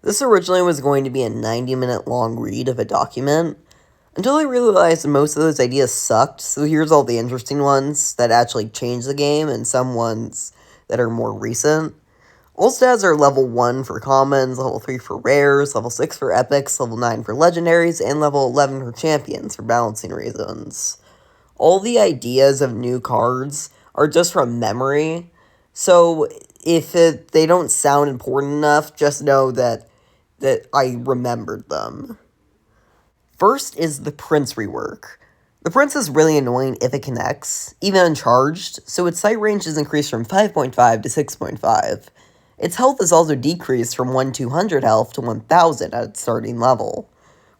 This originally was going to be a 90-minute long read of a document, until I realized most of those ideas sucked, so here's all the interesting ones that actually changed the game, and some ones that are more recent. All stats are level 1 for commons, level 3 for rares, level 6 for epics, level 9 for legendaries, and level 11 for champions for balancing reasons. All the ideas of new cards are just from memory, so if they don't sound important enough, just know that I remembered them. First is the Prince rework. The Prince is really annoying if it connects, even uncharged, so its sight range is increased from 5.5 to 6.5. Its health is also decreased from 1,200 health to 1,000 at its starting level.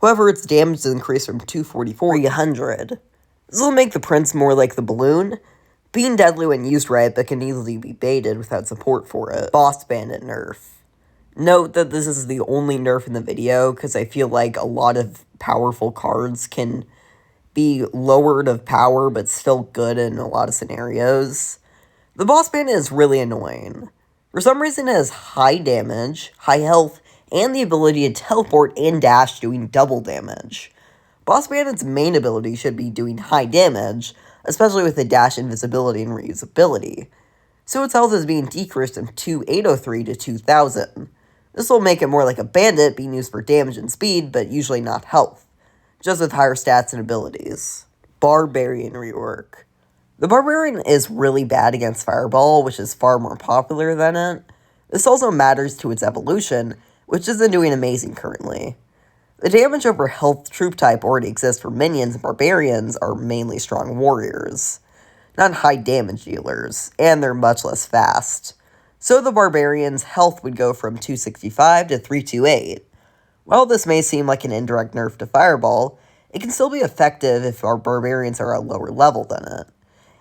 However, its damage is increased from 244 to 300. This will make the Prince more like the balloon, being deadly when used right, but can easily be baited without support for it. Boss Bandit nerf. Note that this is the only nerf in the video, because I feel like a lot of powerful cards can be lowered of power, but still good in a lot of scenarios. The Boss Bandit is really annoying. For some reason, it has high damage, high health, and the ability to teleport and dash, doing double damage. Boss Bandit's main ability should be doing high damage, especially with the dash, invisibility, and reusability. So its health is being decreased from 2,803 to 2,000. This will make it more like a bandit, being used for damage and speed, but usually not health, just with higher stats and abilities. Barbarian rework. The Barbarian is really bad against Fireball, which is far more popular than it. This also matters to its evolution, which isn't doing amazing currently. The damage over health troop type already exists for minions, and Barbarians are mainly strong warriors, not high damage dealers, and they're much less fast. So the Barbarian's health would go from 265 to 328. While this may seem like an indirect nerf to Fireball, it can still be effective if our Barbarians are at a lower level than it.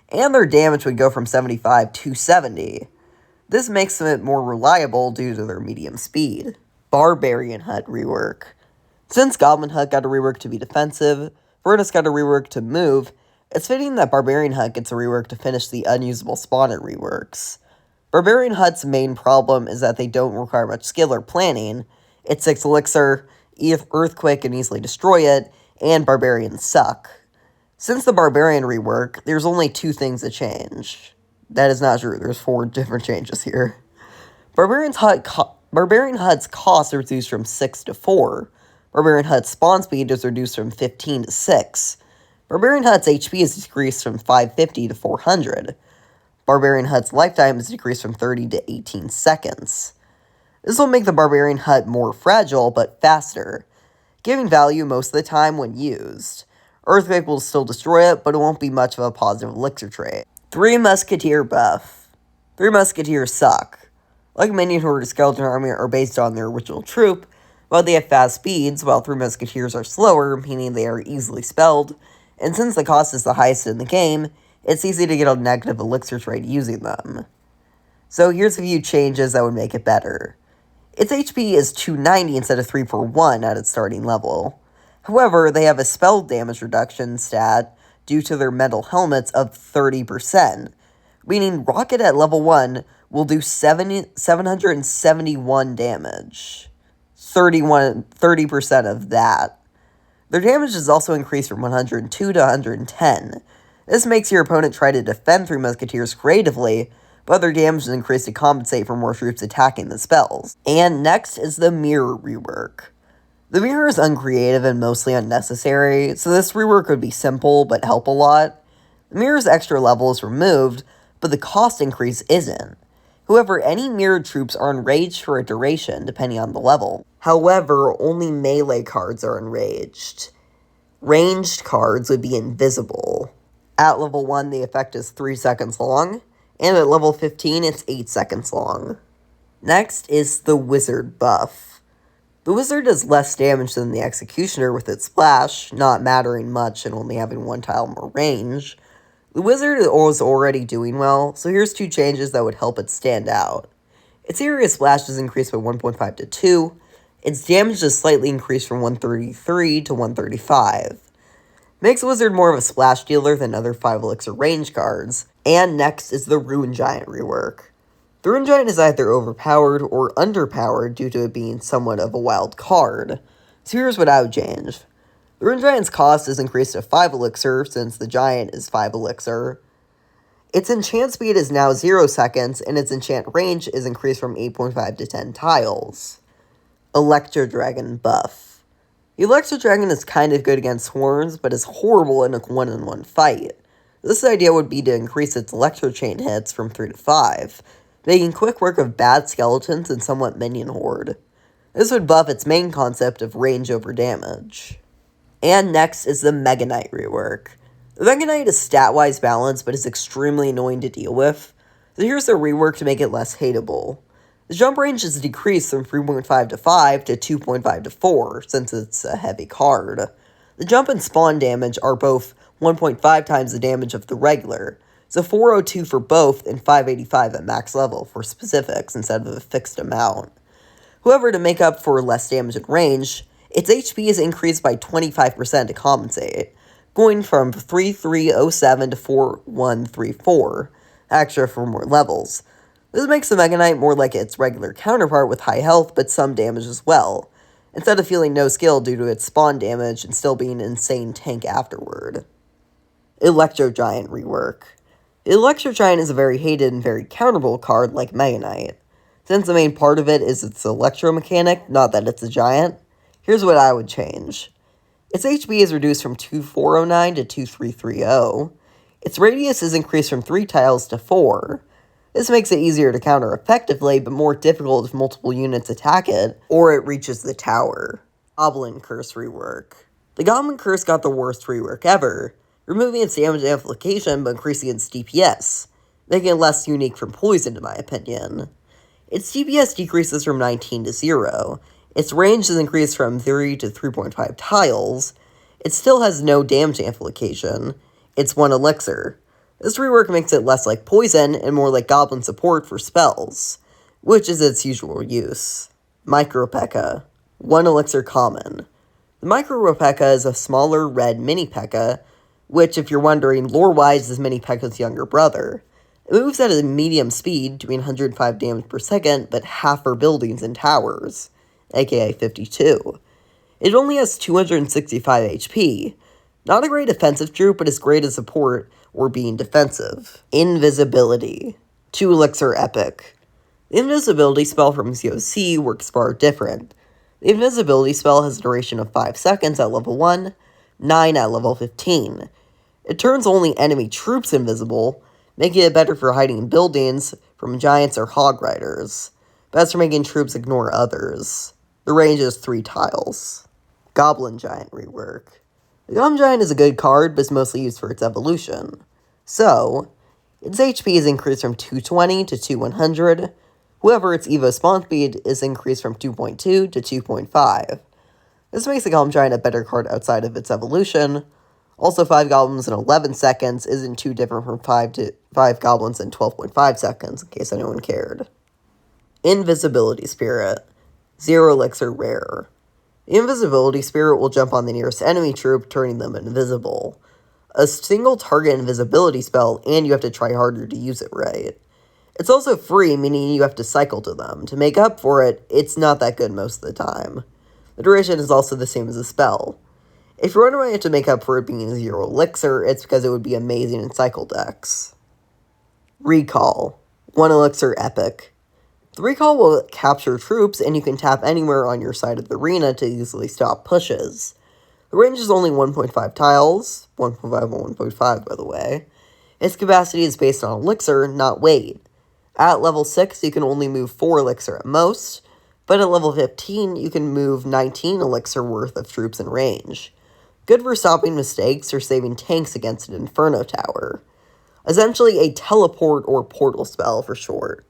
And their damage would go from 75 to 70. This makes it more reliable due to their medium speed. Barbarian Hut rework. Since Goblin Hut got a rework to be defensive, Furnace got a rework to move, it's fitting that Barbarian Hut gets a rework to finish the unusable spawner reworks. Barbarian Hut's main problem is that they don't require much skill or planning. It's 6 elixir, Earthquake can easily destroy it, and Barbarians suck. Since the Barbarian rework, there's only 2 things that change. That is not true, there's 4 different changes here. Barbarian Hut's cost is reduced from 6 to 4. Barbarian Hut's spawn speed is reduced from 15 to 6. Barbarian Hut's HP is decreased from 550 to 400. Barbarian Hut's lifetime is decreased from 30 to 18 seconds. This will make the Barbarian Hut more fragile, but faster, giving value most of the time when used. Earthquake will still destroy it, but it won't be much of a positive elixir trait. 3 Musketeer buff. 3 Musketeers suck. Like Minion Horde or Skeleton Army are based on their original troop, while they have fast speeds, while 3 Musketeers are slower, meaning they are easily spelled, and since the cost is the highest in the game, it's easy to get a negative elixir trait using them. So here's a few changes that would make it better. Its HP is 290 instead of 341 at its starting level. However, they have a spell damage reduction stat due to their metal helmets of 30%, meaning Rocket at level 1 will do 771 damage. 30% of that. Their damage is also increased from 102 to 110. This makes your opponent try to defend 3 Musketeers creatively, but their damage is increased to compensate for more troops attacking the spells. And next is the Mirror rework. The Mirror is uncreative and mostly unnecessary, so this rework would be simple but help a lot. The Mirror's extra level is removed, but the cost increase isn't. However, any mirrored troops are enraged for a duration, depending on the level. However, only melee cards are enraged. Ranged cards would be invisible. At level 1, the effect is 3 seconds long, and at level 15, it's 8 seconds long. Next is the Wizard buff. The Wizard does less damage than the Executioner with its splash, not mattering much and only having 1 tile more range. The Wizard is already doing well, so here's 2 changes that would help it stand out. Its area splash is increased by 1.5 to 2, its damage is slightly increased from 133 to 135. Makes Wizard more of a splash dealer than other 5 elixir range cards. And next is the Ruin Giant rework. The Rune Giant is either overpowered or underpowered due to it being somewhat of a wild card. So here's what I would change. The Rune Giant's cost is increased to 5 elixir, since the Giant is 5 elixir. Its enchant speed is now 0 seconds, and its enchant range is increased from 8.5 to 10 tiles. Electro Dragon buff. The Electro Dragon is kind of good against swarms, but is horrible in a one-on-one fight. This idea would be to increase its Electro Chain hits from 3 to 5, making quick work of bad skeletons and somewhat minion horde. This would buff its main concept of range over damage. And next is the Mega Knight rework. The Mega Knight is stat-wise balanced, but is extremely annoying to deal with, so here's the rework to make it less hateable. The jump range is decreased from 3.5 to 5 to 2.5 to 4, since it's a heavy card. The jump and spawn damage are both 1.5 times the damage of the regular, so 402 for both and 585 at max level for specifics instead of a fixed amount. However, to make up for less damage and range, its HP is increased by 25% to compensate, going from 3307 to 4134, extra for more levels. This makes the Mega Knight more like its regular counterpart with high health but some damage as well, instead of feeling no skill due to its spawn damage and still being an insane tank afterward. Electro Giant rework. The Electro Giant is a very hated and very counterable card like Mega Knight. Since the main part of it is its electro mechanic, not that it's a giant, here's what I would change. Its HP is reduced from 2409 to 2330. Its radius is increased from 3 tiles to 4. This makes it easier to counter effectively, but more difficult if multiple units attack it, or it reaches the tower. Goblin Curse rework. The Goblin Curse got the worst rework ever, removing its damage amplification but increasing its DPS, making it less unique from Poison in my opinion. Its DPS decreases from 19 to 0, its range is increased from 3 to 3.5 tiles, it still has no damage amplification, it's 1 elixir. This rework makes it less like Poison and more like Goblin support for spells, which is its usual use. Micro P.E.K.K.A. 1 elixir common. The Micro P.E.K.K.A. is a smaller red mini P.E.K.K.A., which, if you're wondering, lore-wise is mini P.E.K.K.A.'s younger brother. It moves at a medium speed, doing 105 damage per second, but half for buildings and towers, aka 52. It only has 265 HP. Not a great offensive troop, but is great as support or being defensive. Invisibility. 2 elixir epic. The invisibility spell from COC works far different. The invisibility spell has a duration of 5 seconds at level 1, 9 at level 15. It turns only enemy troops invisible, making it better for hiding buildings from giants or hog riders. Best for making troops ignore others. The range is 3 tiles. Goblin Giant rework. The Goblin Giant is a good card, but is mostly used for its evolution. So, its HP is increased from 220 to 2100. However, its Evo spawn speed is increased from 2.2 to 2.5. This makes the Goblin Giant a better card outside of its evolution. Also, 5 goblins in 11 seconds isn't too different from 5 goblins in 12.5 seconds, in case anyone cared. Invisibility Spirit. 0 elixir rare. The Invisibility Spirit will jump on the nearest enemy troop, turning them invisible. A single target invisibility spell, and you have to try harder to use it right. It's also free, meaning you have to cycle to them. To make up for it, it's not that good most of the time. The duration is also the same as the spell. If you're wondering why you have to make up for it being 0 elixir, it's because it would be amazing in cycle decks. Recall. 1 elixir epic. The recall will capture troops, and you can tap anywhere on your side of the arena to easily stop pushes. The range is only 1.5 tiles, 1.5 and 1.5 by the way. Its capacity is based on elixir, not weight. At level 6, you can only move 4 elixir at most, but at level 15, you can move 19 elixir worth of troops in range. Good for stopping mistakes or saving tanks against an Inferno Tower. Essentially a teleport or portal spell for short.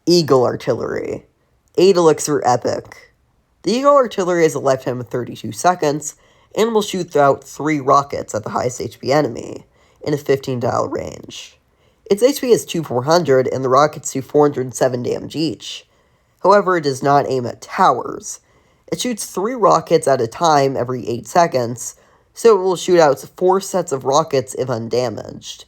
Eagle Artillery. 8 elixir epic. The Eagle Artillery has a lifetime of 32 seconds, and will shoot out 3 rockets at the highest HP enemy, in a 15 dial range. Its HP is 2400, and the rockets do 407 damage each. However, it does not aim at towers. It shoots 3 rockets at a time every 8 seconds, so it will shoot out 4 sets of rockets if undamaged.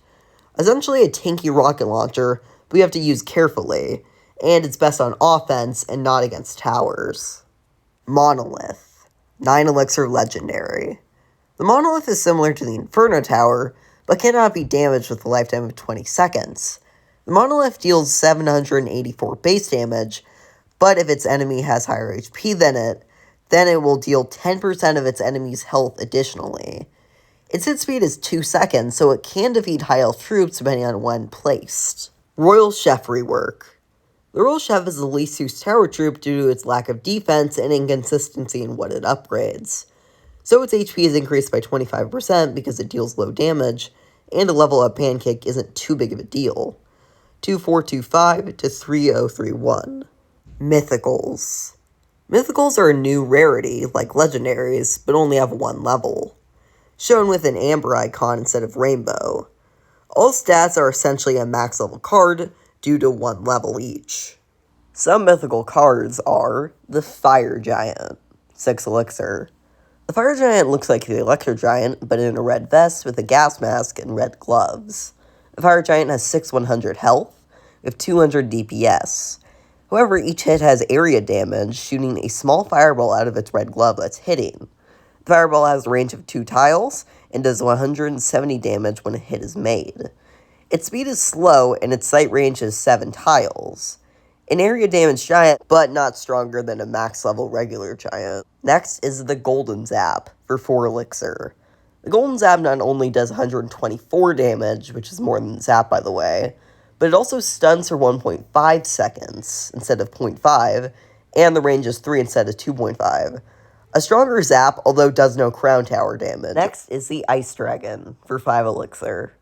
Essentially a tanky rocket launcher, but you have to use carefully. and it's best on offense and not against towers. Monolith, 9 elixir legendary. The Monolith is similar to the Inferno Tower, but cannot be damaged with a lifetime of 20 seconds. The Monolith deals 784 base damage, but if its enemy has higher HP than it, then it will deal 10% of its enemy's health additionally. Its hit speed is 2 seconds, so it can defeat high health troops depending on when placed. Royal Chef rework. The Royal Chef is the least used tower troop due to its lack of defense and inconsistency in what it upgrades. So its HP is increased by 25% because it deals low damage, and a level up pancake isn't too big of a deal. 2425 to 3031. Mythicals. Mythicals are a new rarity, like legendaries, but only have 1 level, shown with an amber icon instead of rainbow. All stats are essentially a max level card due to 1 level each. Some mythical cards are the Fire Giant, 6 elixir. The Fire Giant looks like the Electro Giant, but in a red vest with a gas mask and red gloves. The Fire Giant has 6,100 health, with 200 DPS. However, each hit has area damage, shooting a small fireball out of its red glove that's hitting. The fireball has a range of 2 tiles, and does 170 damage when a hit is made. Its speed is slow, and its sight range is 7 tiles. An area damage giant, but not stronger than a max level regular giant. Next is the Golden Zap, for 4 elixir. The Golden Zap not only does 124 damage, which is more than Zap by the way, but it also stuns for 1.5 seconds instead of 0.5, and the range is 3 instead of 2.5. A stronger Zap, although does no crown tower damage. Next is the Ice Dragon, for 5 elixir.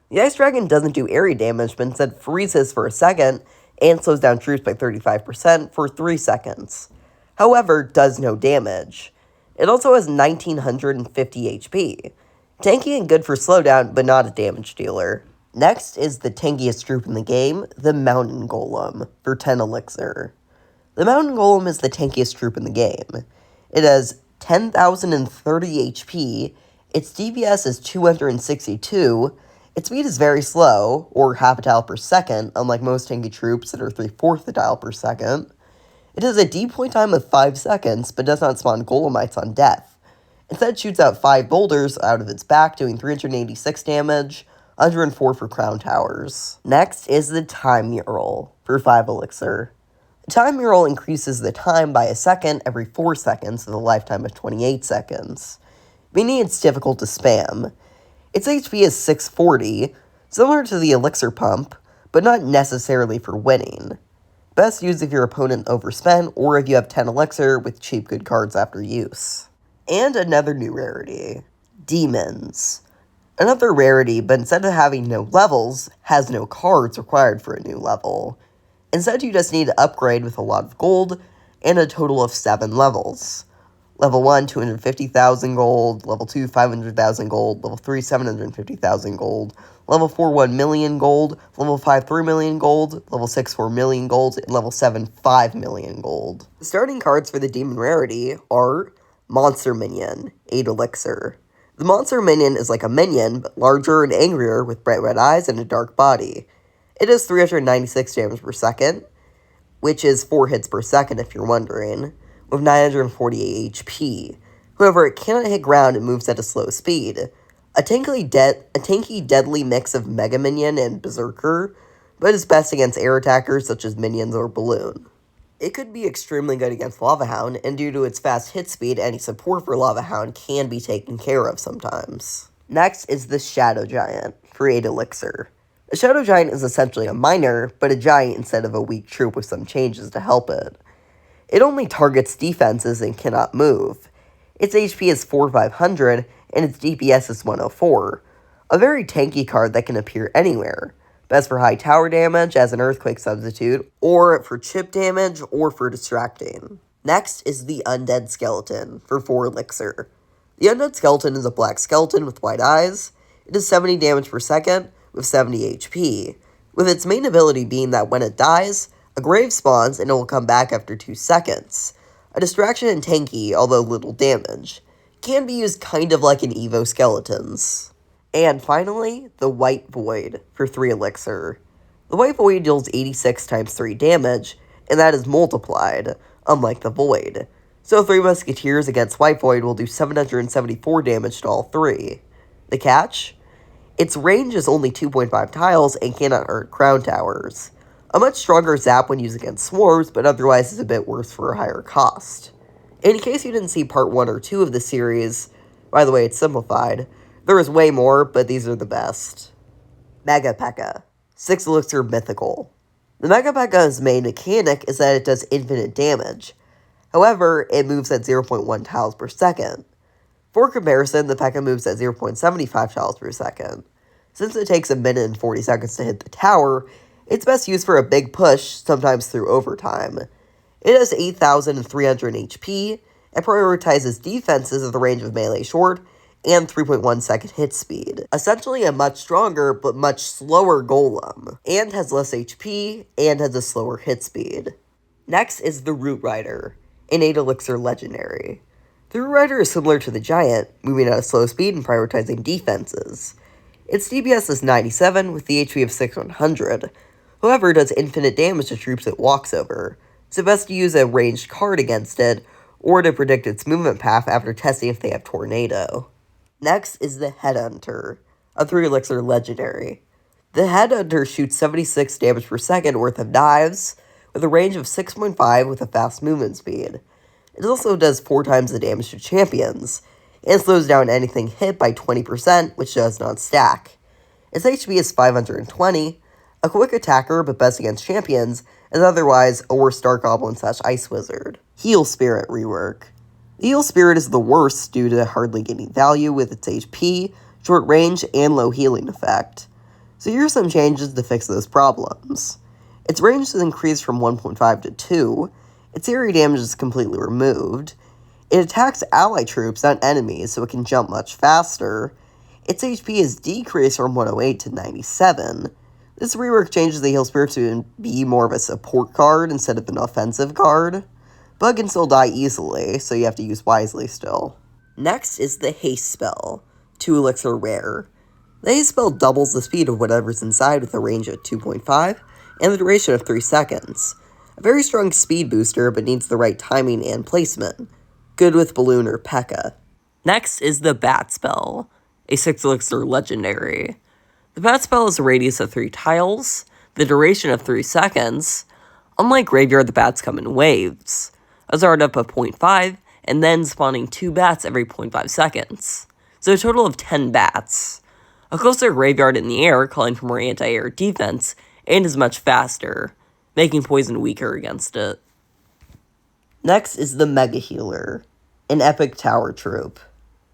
The Ice Dragon doesn't do area damage, but instead freezes for a second, and slows down troops by 35% for 3 seconds. However, does no damage. It also has 1950 HP. Tanky and good for slowdown, but not a damage dealer. Next is the tankiest troop in the game, the Mountain Golem, for 10 elixir. The Mountain Golem is the tankiest troop in the game. It has 10,030 HP, its DPS is 262, its speed is very slow, or half a tile per second, unlike most tanky troops that are 3/4 a tile per second. It has a depoint time of 5 seconds, but does not spawn golemites on death. Instead, shoots out 5 boulders out of its back, doing 386 damage, 104 for crown towers. Next is the Time Mural, for 5 elixir. The Time Mural increases the time by a second every 4 seconds with a lifetime of 28 seconds, meaning it's difficult to spam. Its HP is 640, similar to the Elixir Pump, but not necessarily for winning. Best used if your opponent overspent, or if you have 10 elixir with cheap good cards after use. And another new rarity, Demons. Another rarity, but instead of having no levels, has no cards required for a new level. Instead, you just need to upgrade with a lot of gold, and a total of 7 levels. Level 1, 250,000 gold. Level 2, 500,000 gold. Level 3, 750,000 gold. Level 4, 1 million gold. Level 5, 3 million gold. Level 6, 4 million gold. And level 7, 5 million gold. The starting cards for the Demon rarity are Monster Minion, 8 elixir. The Monster Minion is like a minion, but larger and angrier with bright red eyes and a dark body. It does 396 damage per second, which is 4 hits per second if you're wondering, with 948 HP. However, it cannot hit ground and moves at a slow speed. A tanky, deadly mix of Mega Minion and Berserker, but is best against air attackers such as Minions or Balloon. It could be extremely good against Lava Hound, and due to its fast hit speed, any support for Lava Hound can be taken care of sometimes. Next is the Shadow Giant, for 8 elixir. The Shadow Giant is essentially a miner, but a giant instead of a weak troop with some changes to help it. It only targets defenses and cannot move. Its HP is 4,500, and its DPS is 104. A very tanky card that can appear anywhere. Best for high tower damage as an earthquake substitute, or for chip damage, or for distracting. Next is the Undead Skeleton, for 4 elixir. The Undead Skeleton is a black skeleton with white eyes. It does 70 damage per second, with 70 HP, with its main ability being that when it dies, a grave spawns and it will come back after 2 seconds. A distraction and tanky, although little damage. Can be used kind of like an Evo Skeletons. And finally, the White Void, for 3 elixir. The White Void deals 86 times 3 damage, and that is multiplied, unlike the Void. So 3 Musketeers against White Void will do 774 damage to all 3. The catch? Its range is only 2.5 tiles and cannot hurt crown towers. A much stronger zap when used against swarms, but otherwise is a bit worse for a higher cost. In case you didn't see part 1 or 2 of the series, by the way, it's simplified, there is way more, but these are the best. Mega P.E.K.K.A. 6 Elixir Mythical. The Mega P.E.K.K.A.'s main mechanic is that it does infinite damage. However, it moves at 0.1 tiles per second. For comparison, the P.E.K.K.A. moves at 0.75 tiles per second. Since it takes a minute and 40 seconds to hit the tower, it's best used for a big push, sometimes through overtime. It has 8,300 HP, and prioritizes defenses at the range of melee short, and 3.1 second hit speed. Essentially a much stronger, but much slower golem, and has less HP, and has a slower hit speed. Next is the Root Rider, an 8 Elixir legendary. The Root Rider is similar to the Giant, moving at a slow speed and prioritizing defenses. Its DPS is 97 with the HP of 600, however it does infinite damage to troops it walks over, so best to use a ranged card against it, or to predict its movement path after testing if they have Tornado. Next is the Headhunter, a 3 Elixir legendary. The Headhunter shoots 76 damage per second worth of knives, with a range of 6.5 with a fast movement speed. It also does 4 times the damage to champions, and slows down anything hit by 20%, which does not stack. Its HP is 520, a quick attacker but best against champions, and otherwise a worse Dark Goblin / Ice Wizard. Heal Spirit rework. The Heal Spirit is the worst due to hardly getting value with its HP, short range, and low healing effect. So here are some changes to fix those problems. Its range is increased from 1.5 to 2, its area damage is completely removed, it attacks ally troops, not enemies, so it can jump much faster, its HP is decreased from 108 to 97. This rework changes the Heal Spirit to be more of a support card instead of an offensive card, but can still die easily, so you have to use wisely still. Next is the Haste spell, 2 Elixir rare. The Haste spell doubles the speed of whatever's inside with a range of 2.5 and the duration of 3 seconds. A very strong speed booster, but needs the right timing and placement. Good with Balloon or P.E.K.K.A. Next is the Bat spell, a 6 Elixir legendary. The Bat spell has a radius of 3 tiles, the duration of 3 seconds. Unlike Graveyard, the bats come in waves. A start up of 0.5, and then spawning 2 bats every 0.5 seconds. So a total of 10 bats. A closer Graveyard in the air, calling for more anti-air defense, and is much faster, making poison weaker against it. Next is the Mega Healer, an epic tower troop.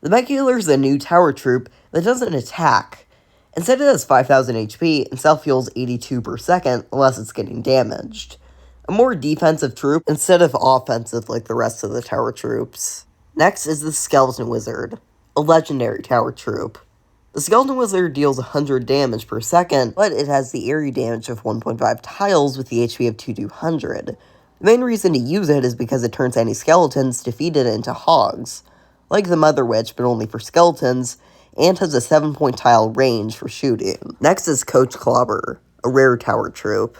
The Mega Healer is a new tower troop that doesn't attack. Instead it has 5,000 HP and self-heals 82 per second unless it's getting damaged. A more defensive troop instead of offensive like the rest of the tower troops. Next is the Skeleton Wizard, a legendary tower troop. The Skeleton Wizard deals 100 damage per second, but it has the area damage of 1.5 tiles with the HP of 200. The main reason to use it is because it turns any skeletons defeated into hogs, like the Mother Witch but only for skeletons, and has a 7-point tile range for shooting. Next is Coach Clobber, a rare tower troop.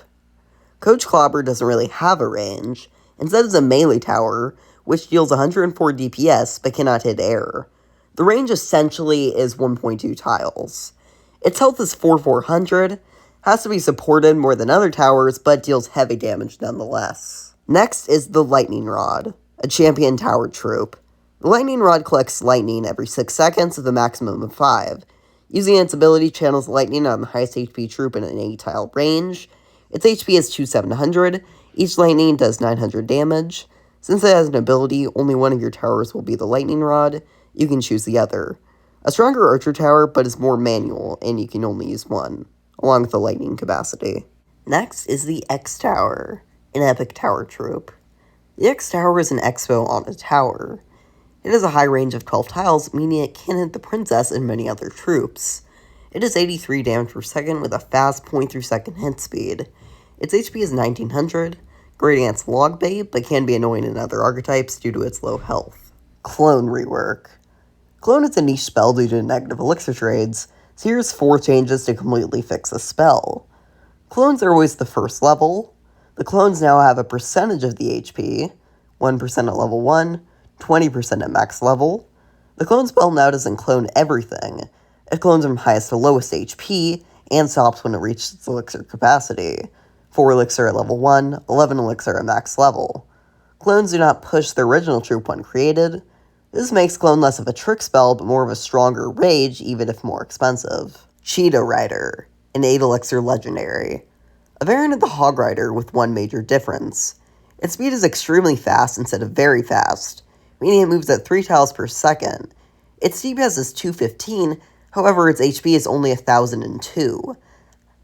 Coach Clobber doesn't really have a range, instead it's a melee tower, which deals 104 DPS but cannot hit air. The range essentially is 1.2 tiles. Its health is 4,400, has to be supported more than other towers, but deals heavy damage nonetheless. Next is the Lightning Rod, a champion tower troop. The Lightning Rod collects lightning every 6 seconds with a maximum of 5. Using its ability, channels lightning on the highest HP troop in an 8-tile range. Its HP is 2,700, each lightning does 900 damage. Since it has an ability, only one of your towers will be the Lightning Rod. You can choose the other. A stronger archer tower, but is more manual, and you can only use one, along with the lightning capacity. Next is the X Tower, an epic tower troop. The X Tower is an expo on a tower. It has a high range of 12 tiles, meaning it can hit the princess and many other troops. It does 83 damage per second with a fast 0.3 second hit speed. Its HP is 1900, great against log bait, but can be annoying in other archetypes due to its low health. Clone rework. Clone is a niche spell due to negative elixir trades, so here's 4 changes to completely fix the spell. Clones are always the first level. The clones now have a percentage of the HP, 1% at level 1, 20% at max level. The clone spell now doesn't clone everything. It clones from highest to lowest HP, and stops when it reaches its elixir capacity. 4 elixir at level 1, 11 elixir at max level. Clones do not push the original troop when created. This makes clone less of a trick spell, but more of a stronger rage, even if more expensive. Cheetah Rider, an 8 elixir legendary. A variant of the Hog Rider with one major difference. Its speed is extremely fast instead of very fast, meaning it moves at 3 tiles per second. Its DPS is 215, however its HP is only 1002.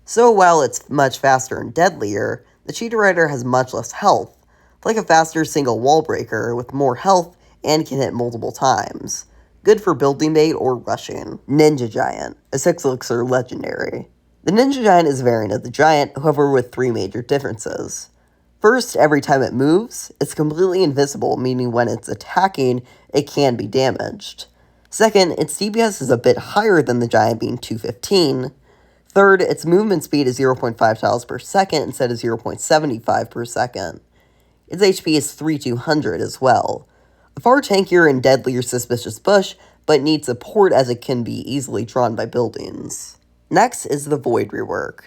So while it's much faster and deadlier, the Cheetah Rider has much less health, like a faster single wall breaker with more health and can hit multiple times. Good for building bait or rushing. Ninja Giant, a 6 elixir legendary. The Ninja Giant is a variant of the Giant, however with 3 major differences. First, every time it moves, it's completely invisible, meaning when it's attacking, it can be damaged. Second, its DPS is a bit higher than the Giant, being 215. Third, its movement speed is 0.5 tiles per second instead of 0.75 per second. Its HP is 3200 as well. A far tankier and deadlier Suspicious Bush, but needs support as it can be easily drawn by buildings. Next is the Void rework.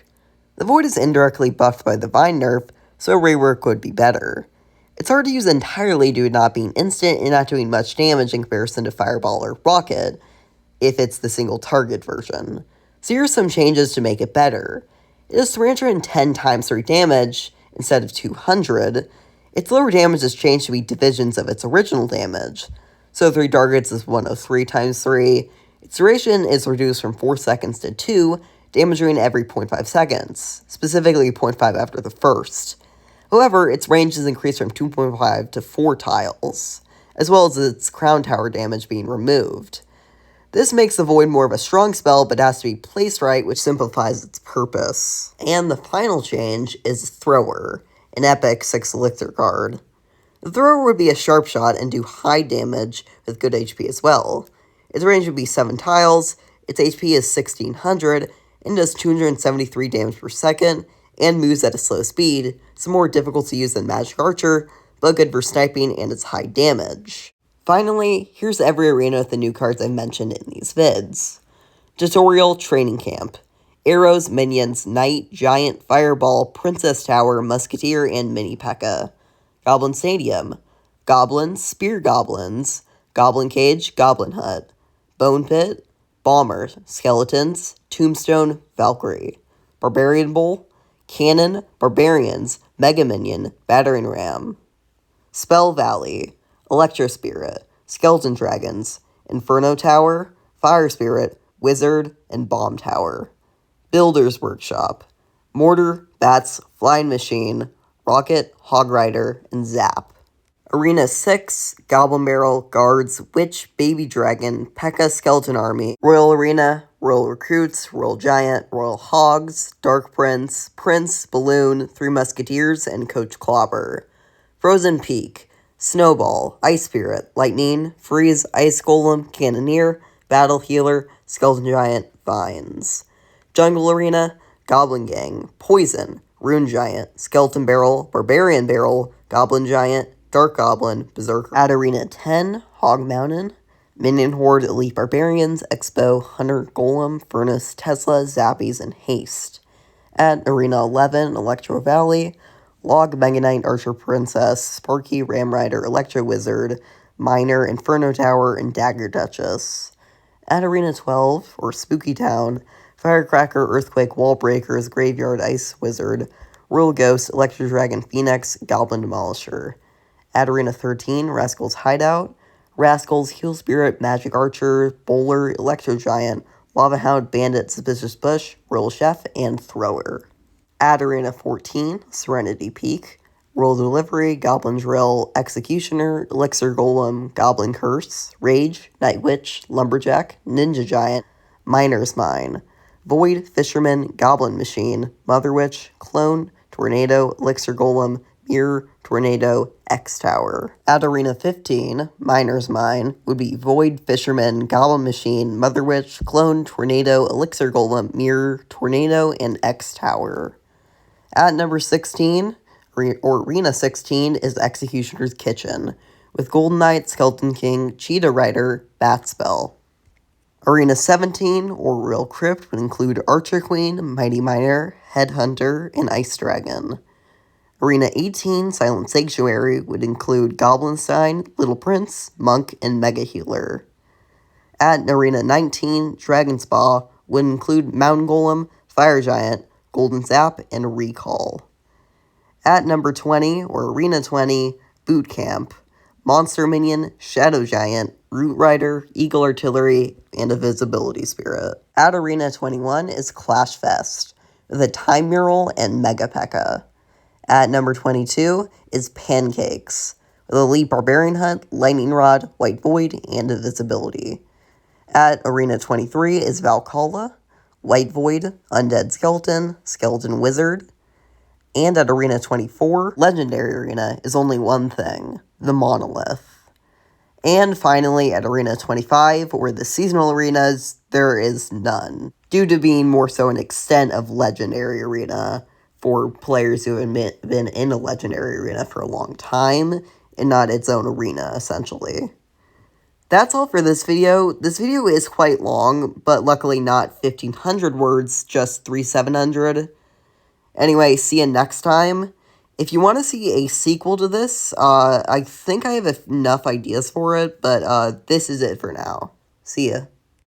The Void is indirectly buffed by the Vine nerf, so a rework would be better. It's hard to use entirely due to not being instant and not doing much damage in comparison to Fireball or Rocket, if it's the single target version. So here are some changes to make it better. It is 310 times 3 damage instead of 200. Its lower damage is changed to be divisions of its original damage. So 3 targets is 103 times 3. Its duration is reduced from 4 seconds to 2, damaging every 0.5 seconds, specifically 0.5 after the first. However, its range is increased from 2.5 to 4 tiles, as well as its crown tower damage being removed. This makes the Void more of a strong spell, but has to be placed right, which simplifies its purpose. And the final change is Thrower, an epic 6 elixir card. The Thrower would be a sharp shot and do high damage with good HP as well. Its range would be 7 tiles, its HP is 1600, and does 273 damage per second, and moves at a slow speed, so more difficult to use than Magic Archer, but good for sniping and its high damage. Finally, here's every arena with the new cards I've mentioned in these vids. Tutorial Training Camp. Arrows, Minions, Knight, Giant, Fireball, Princess Tower, Musketeer, and Mini P.E.K.K.A. Goblin Stadium. Goblins, Spear Goblins, Goblin Cage, Goblin Hut. Bone Pit, Bombers, Skeletons, Tombstone, Valkyrie. Barbarian Bowl, Cannon, Barbarians, Mega Minion, Battering Ram. Spell Valley, Electro Spirit, Skeleton Dragons, Inferno Tower, Fire Spirit, Wizard, and Bomb Tower. Builder's Workshop, Mortar, Bats, Flying Machine, Rocket, Hog Rider, and Zap. Arena 6, Goblin Barrel, Guards, Witch, Baby Dragon, P.E.K.K.A. Skeleton Army, Royal Arena, Royal Recruits, Royal Giant, Royal Hogs, Dark Prince, Prince, Balloon, 3 Musketeers, and Coach Clobber. Frozen Peak, Snowball, Ice Spirit, Lightning, Freeze, Ice Golem, Cannoneer, Battle Healer, Skeleton Giant, Vines. Jungle Arena, Goblin Gang, Poison, Rune Giant, Skeleton Barrel, Barbarian Barrel, Goblin Giant, Dark Goblin, Berserker. At Arena 10, Hog Mountain, Minion Horde, Elite Barbarians, Expo, Hunter, Golem, Furnace, Tesla, Zappies, and Haste. At Arena 11, Electro Valley, Log, Mega Knight, Archer Princess, Sparky, Ram Rider, Electro Wizard, Miner, Inferno Tower, and Dagger Duchess. At Arena 12, or Spooky Town, Firecracker, Earthquake, Wall Breakers, Graveyard, Ice Wizard, Royal Ghost, Electro Dragon, Phoenix, Goblin Demolisher. At Arena 13, Rascal's Hideout, Rascals, Heal Spirit, Magic Archer, Bowler, Electro Giant, Lava Hound, Bandit, Suspicious Bush, Royal Chef, and Thrower. At Arena 14, Serenity Peak, Royal Delivery, Goblin Drill, Executioner, Elixir Golem, Goblin Curse, Rage, Night Witch, Lumberjack, Ninja Giant, Miner's Mine, Void, Fisherman, Goblin Machine, Mother Witch, Clone, Tornado, Elixir Golem, Mirror, Tornado, X-Tower. At Arena 15, Miner's Mine would be Void, Fisherman, Goblin Machine, Mother Witch, Clone, Tornado, Elixir Golem, Mirror, Tornado, and X-Tower. At number 16, or Arena 16, is Executioner's Kitchen, with Golden Knight, Skeleton King, Cheetah Rider, Bat Spell. Arena 17, or Royal Crypt, would include Archer Queen, Mighty Miner, Headhunter, and Ice Dragon. Arena 18, Silent Sanctuary, would include Goblinstein, Little Prince, Monk, and Mega Healer. At Arena 19, Dragon Spa would include Mountain Golem, Fire Giant, Golden Zap, and Recall. At number 20, or Arena 20, Boot Camp, Monster Minion, Shadow Giant, Root Rider, Eagle Artillery, and a Visibility Spirit. At Arena 21 is Clash Fest, with a Time Mural and Mega P.E.K.K.A. At number 22 is Pancakes, with Elite Barbarian Hunt, Lightning Rod, White Void, and Invisibility. At Arena 23 is Valhalla, White Void, Undead Skeleton, Skeleton Wizard. And at Arena 24, Legendary Arena is only one thing, the Monolith. And finally, at Arena 25, or the seasonal arenas, there is none, due to being more so an extent of Legendary Arena for players who have been in a Legendary Arena for a long time, and not its own arena, essentially. That's all for this video. This video is quite long, but luckily not 1,500 words, just 3,700. Anyway, see you next time. If you want to see a sequel to this, I think I have enough ideas for it, but this is it for now. See ya.